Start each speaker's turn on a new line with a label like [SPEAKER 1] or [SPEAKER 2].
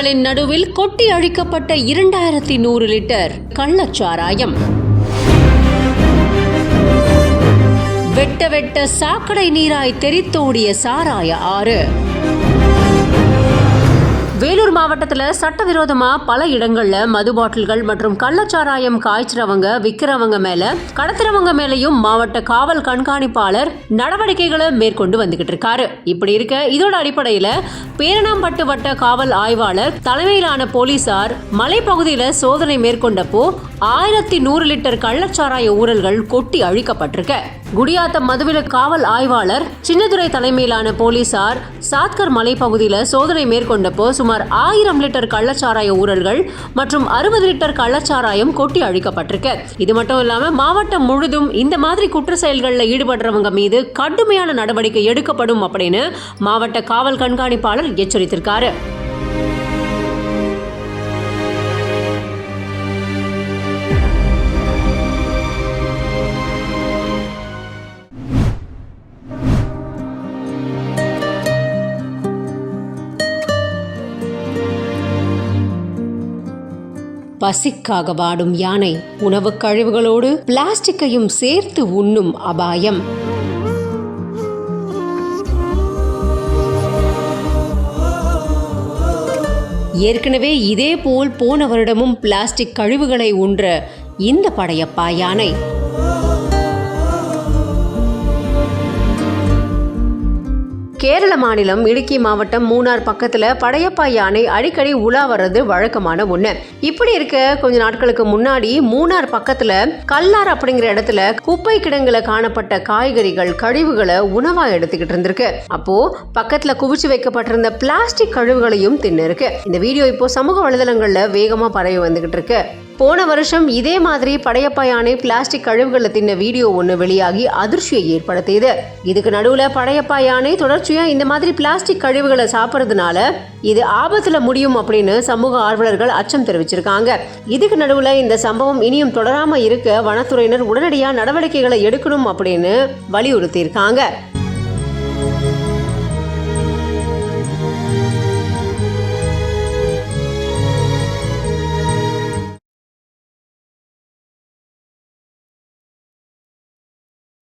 [SPEAKER 1] சாக்கடைகளின் நடுவில் கொட்டி அழிக்கப்பட்ட 2100 லிட்டர் கள்ளச்சாராயம். வெட்ட வெட்ட சாக்கடை நீராய் தெரித்தோடிய சாராய ஆறு. வேலூர் மாவட்டத்தில் சட்டவிரோதமா பல இடங்கள்ல மது பாட்டில்கள் மற்றும் கள்ளச்சாராயம் காய்ச்சறவங்க விற்கிறவங்க மேல கடத்துறவங்க மேலையும் மாவட்ட காவல் கண்காணிப்பாளர் நடவடிக்கைகளை மேற்கொண்டு வந்துகிட்டு இருக்காரு. இப்படி இருக்க இதோட அடிப்படையில பேரணாம்பட்டு வட்ட காவல் ஆய்வாளர் தலைமையிலான போலீசார் மலைப்பகுதியில சோதனை மேற்கொண்டப்போ 1100 லிட்டர் கள்ளச்சாராய ஊழல்கள் கொட்டி அழிக்கப்பட்டிருக்க. குடியாத்தம் மதுவிலக்கு காவல் ஆய்வாளர் சின்னதுரை தலைமையிலான போலீசார் சாத்கர் மலைப்பகுதியில சோதனை மேற்கொண்டப்போ சுமார் 1000 லிட்டர் கள்ளச்சாராய ஊழல்கள் மற்றும் 60 லிட்டர் கள்ளச்சாராயம் கொட்டி அழிக்கப்பட்டிருக்கு. இது மட்டும் இல்லாம மாவட்டம் முழுதும் இந்த மாதிரி குற்ற செயல்களில் ஈடுபடுறவங்க மீது கடுமையான நடவடிக்கை எடுக்கப்படும் அப்படின்னு மாவட்ட காவல் கண்காணிப்பாளர் எச்சரித்திருக்காரு. பசிக்காக வாடும் யானை உணவு கழிவுகளோடு பிளாஸ்டிக்கையும் சேர்த்து உண்ணும் அபாயம். ஏற்கனவே இதே போல் போன வருடமும் பிளாஸ்டிக் கழிவுகளை உண்ற இந்த படையப்பா யானை கேரள மாநிலம் இடுக்கி மாவட்டம் மூணார் பக்கத்துல படையப்பா யானை அடிக்கடி உலா வர்றது வழக்கமான ஒண்ணு. இப்படி இருக்க கொஞ்ச நாட்களுக்கு முன்னாடி மூணார் பக்கத்துல கல்லார் அப்படிங்கிற இடத்துல குப்பை கிடங்குல காணப்பட்ட காய்கறிகள் கழிவுகளை உணவா எடுத்துக்கிட்டு இருந்திருக்கு. அப்போ பக்கத்துல குவிச்சு வைக்கப்பட்டிருந்த பிளாஸ்டிக் கழிவுகளையும் தின்னு இருக்கு. இந்த வீடியோ இப்போ சமூக வலைதளங்கள்ல வேகமா பரவி வந்துகிட்டு இருக்கு. போன வருஷம் இதே மாதிரி படையப்பா யானை பிளாஸ்டிக் கழிவுகளை தின்ன வீடியோ ஒன்று வெளியாகி அதிர்ச்சியை ஏற்படுத்தியது. இதுக்கு நடுவுல படையப்பா யானை தொடர்ச்சியா இந்த மாதிரி பிளாஸ்டிக் கழிவுகளை சாப்பிட்றதுனால இது ஆபத்துல முடியும் அப்படின்னு சமூக ஆர்வலர்கள் அச்சம் தெரிவிச்சிருக்காங்க. இதுக்கு நடுவுல இந்த சம்பவம் இனியும் தொடராம இருக்க வனத்துறையினர் உடனடியாக நடவடிக்கைகளை எடுக்கணும் அப்படின்னு வலியுறுத்தி இருக்காங்க.